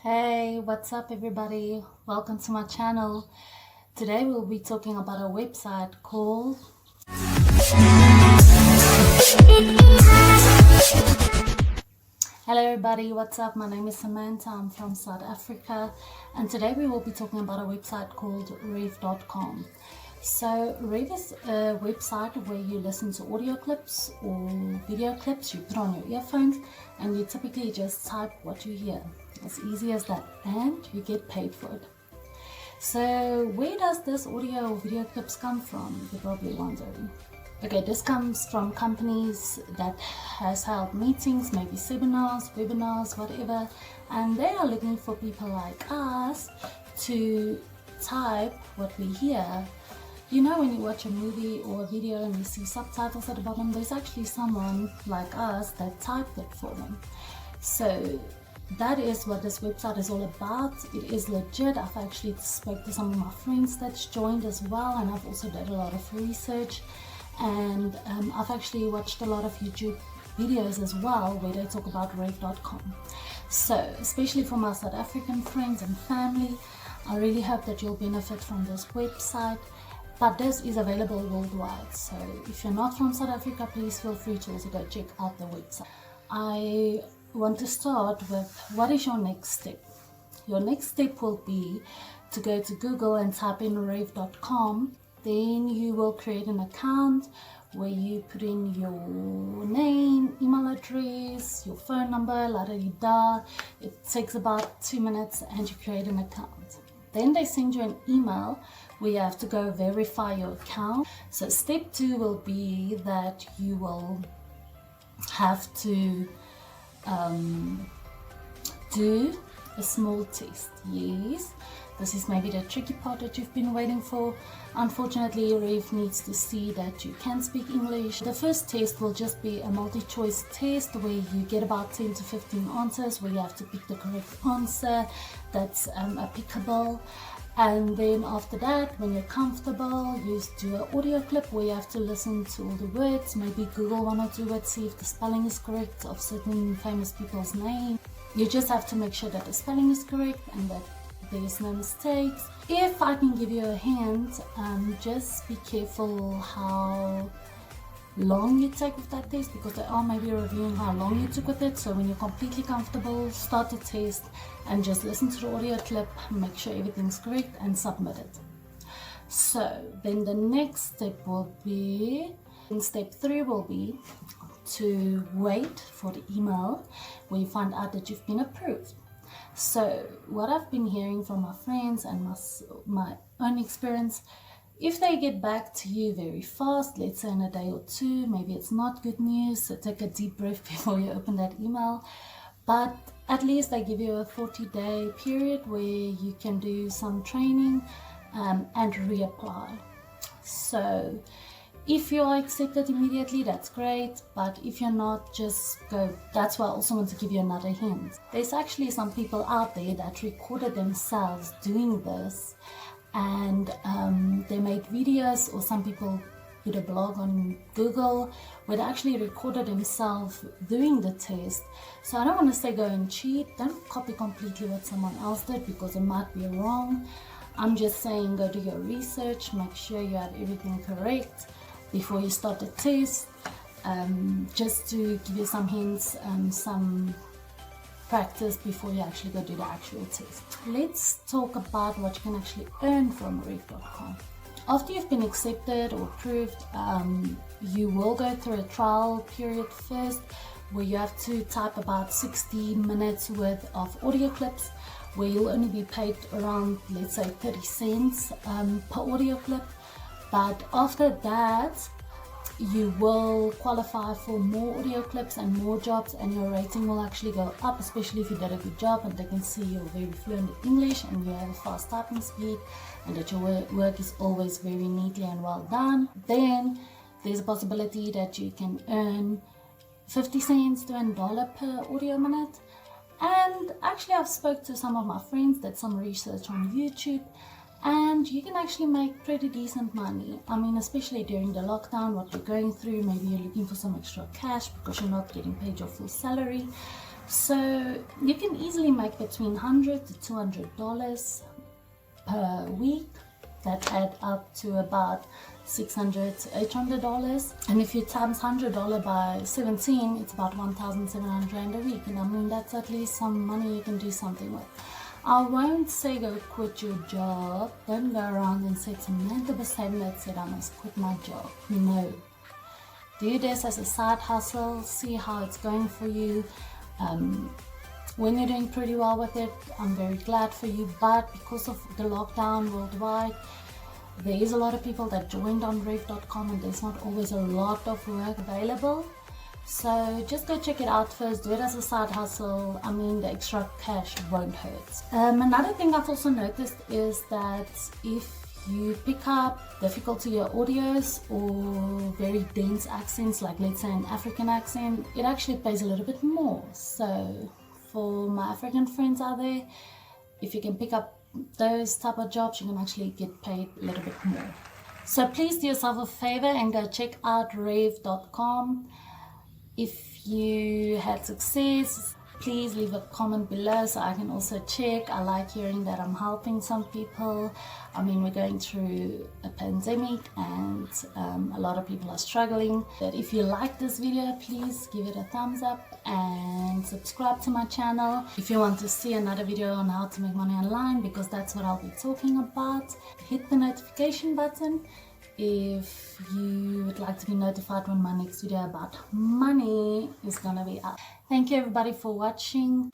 Hey, what's up everybody? Welcome to my channel. Today we'll be talking about a website called Hello everybody, what's up? My name is Samantha, I'm from South Africa, and today we will be talking about a website called rev.com. So Rev is a website where you listen to audio clips or video clips, you put on your earphones and you typically just type what you hear. As easy as that, and you get paid for it. So where does this audio or video clips come from? You're probably wondering. Okay, this comes from companies that has held meetings, maybe seminars, webinars, whatever, and they are looking for people like us to type what we hear. You know, when you watch a movie or a video and you see subtitles at the bottom, there's actually someone like us that typed it for them. So that is what this website is all about. It is legit. I've actually spoke to some of my friends that's joined as well, and I've also done a lot of research, and I've actually watched a lot of YouTube videos as well where they talk about rev.com. So especially for my South African friends and family, I really hope that you'll benefit from this website. But this is available worldwide, so if you're not from South Africa, please feel free to also go check out the website. I want to start with, what is your next step? Your next step will be to go to Google and type in rev.com. Then you will create an account where you put in your name, email address, your phone number, la da da. It takes about 2 minutes and you create an account. Then they send you an email where you have to go verify your account. So step 2 will be that you will have to do a small test. Yes, this is maybe the tricky part that you've been waiting for. Unfortunately, Rev needs to see that you can speak English. The first test will just be a multi-choice test where you get about 10 to 15 answers where you have to pick the correct answer that's applicable. And then after that, when you're comfortable, you do an audio clip where you have to listen to all the words, maybe Google 1 or 2 words, see if the spelling is correct of certain famous people's names. You just have to make sure that the spelling is correct and that there's no mistakes. If I can give you a hint, just be careful how long you take with that test, because they are maybe reviewing how long you took with it. So when you're completely comfortable, start the test and just listen to the audio clip, make sure everything's correct and submit it. So then the next step will be, step 3 will be to wait for the email where you find out that you've been approved. So what I've been hearing from my friends and my own experience, if they get back to you very fast, let's say in a day or 2, maybe it's not good news, so take a deep breath before you open that email. But at least they give you a 40-day period where you can do some training and reapply. So if you are accepted immediately, that's great, but if you're not, just go. That's why I also want to give you another hint. There's actually some people out there that recorded themselves doing this, and they made videos, or some people put a blog on Google where they actually recorded themselves doing the test. So I don't want to say go and cheat, don't copy completely what someone else did because it might be wrong. I'm just saying go do your research, make sure you have everything correct before you start the test. Just to give you some hints, some practice before you actually go do the actual test. Let's talk about what you can actually earn from rev.com. After you've been accepted or approved, you will go through a trial period first where you have to type about 60 minutes worth of audio clips where you'll only be paid around, let's say, 30 cents per audio clip. But after that, you will qualify for more audio clips and more jobs, and your rating will actually go up, especially if you did a good job and they can see you're very fluent in English and you have a fast typing speed and that your work is always very neatly and well done. Then there's a possibility that you can earn 50 cents to $1 per audio minute. And actually I've spoke to some of my friends, did some research on YouTube, and you can actually make pretty decent money. I mean, especially during the lockdown, what you're going through, maybe you're looking for some extra cash because you're not getting paid your full salary. So you can easily make between $100 to $200 per week. That add up to about $600 to $800. And if you times $100 by 17, it's about 1,700 Rand a week. And I mean, that's at least some money you can do something with. I won't say go quit your job. Don't go around and say Samantha Bestemmet said I must quit my job. No. Do this as a side hustle. See how it's going for you. When you're doing pretty well with it, I'm very glad for you. But because of the lockdown worldwide, there is a lot of people that joined on Rave.com and there's not always a lot of work available. So just go check it out first. Do it as a side hustle. I mean, the extra cash won't hurt. Another thing I've also noticed is that if you pick up difficult to hear audios or very dense accents, like let's say an African accent, it actually pays a little bit more. So for my African friends out there, if you can pick up those type of jobs, you can actually get paid a little bit more. So please do yourself a favor and go check out Rave.com. If you had success, please leave a comment below so I can also check. I like hearing that I'm helping some people. I mean, we're going through a pandemic and a lot of people are struggling. But if you like this video, please give it a thumbs up and subscribe to my channel. If you want to see another video on how to make money online, because that's what I'll be talking about, hit the notification button if you would like to be notified when my next video about money is gonna be up. Thank you everybody for watching.